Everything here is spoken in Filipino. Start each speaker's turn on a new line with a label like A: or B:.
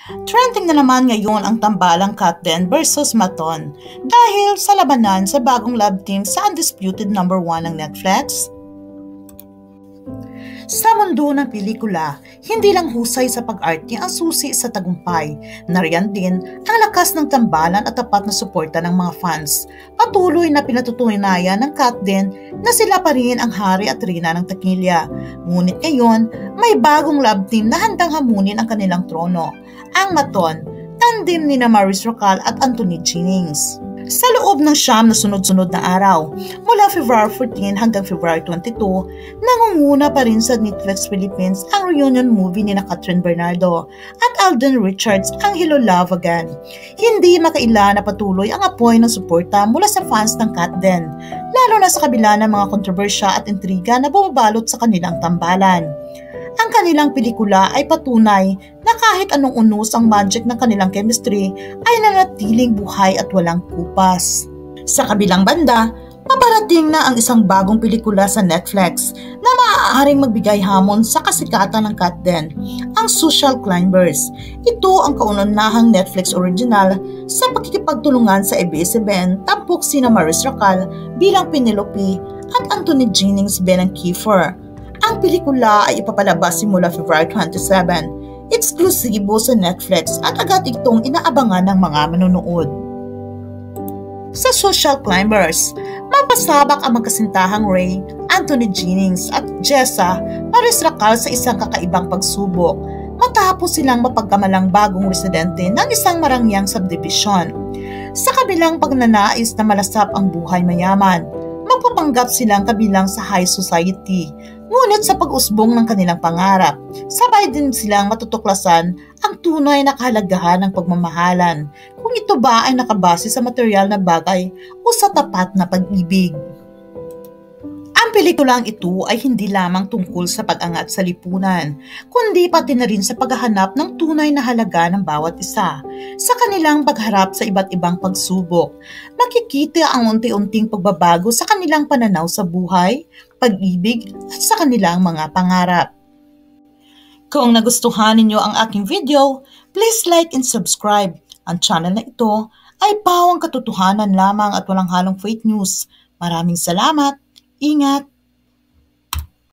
A: Trending na naman ngayon ang tambalang Katden versus Maton dahil sa labanan sa bagong love team sa undisputed number 1 ng Netflix. Sa mundo ng pelikula, hindi lang husay sa pag-arte ang susi sa tagumpay, nariyan din ang lakas ng tambalan at tapat na suporta ng mga fans. Patuloy na pinatutunayan ng Katden na sila pa rin ang hari at rina ng takilya. Ngunit ngayon, may bagong love team na handang hamunin ang kanilang trono, ang Maton, tandem ni Maris Rocal at Anthony Jennings. Sa loob ng siyam na sunod-sunod na araw, mula February 14 hanggang February 22, nangunguna pa rin sa Netflix Philippines ang reunion movie ni Catherine Bernardo at Alden Richards, ang Hello Love Again. Hindi makaila na patuloy ang apoy ng suporta mula sa fans ng Katden, lalo na sa kabila ng mga kontrobersya at intriga na bumabalot sa kanilang tambalan. Ang kanilang pelikula ay patunay na kahit anong unos ang magic ng kanilang chemistry ay nanatiling buhay at walang kupas. Sa kabilang banda, paparating na ang isang bagong pelikula sa Netflix na maaaring magbigay hamon sa kasikatan ng Katden, ang Social Climbers. Ito ang kauna-unahang Netflix original sa pakikipagtulungan sa ABS-CBN tampok sina Maris Rocal bilang Penelope at Anthony Jennings bilang Kiefer. Ang pelikula ay ipapalabas simula February 27, eksklusibo sa Netflix at agad itong inaabangan ng mga manonood. Sa Social Climbers, mapasabak ang magkasintahang Ray, Anthony Jennings at Jessa Maris Rocal sa isang kakaibang pagsubok matapos silang mapagkamalang bagong residente ng isang marangyang subdivision. Sa kabilang pagnanais na malasap ang buhay mayaman, magpapanggap silang kabilang sa high society. Ngunit sa pag-usbong ng kanilang pangarap, sabay din silang matutuklasan ang tunay na kahalagahan ng pagmamahalan, kung ito ba ay nakabase sa material na bagay o sa tapat na pag-ibig. Ang pelikulang ito ay hindi lamang tungkol sa pag-angat sa lipunan, kundi pati na rin sa paghahanap ng tunay na halaga ng bawat isa. Sa kanilang pagharap sa iba't ibang pagsubok, makikita ang unti-unting pagbabago sa kanilang pananaw sa buhay, pag-ibig at sa kanilang mga pangarap. Kung nagustuhan ninyo ang aking video, please like and subscribe. Ang channel na ito ay pawang katotohanan lamang at walang halong fake news. Maraming salamat. Ingat!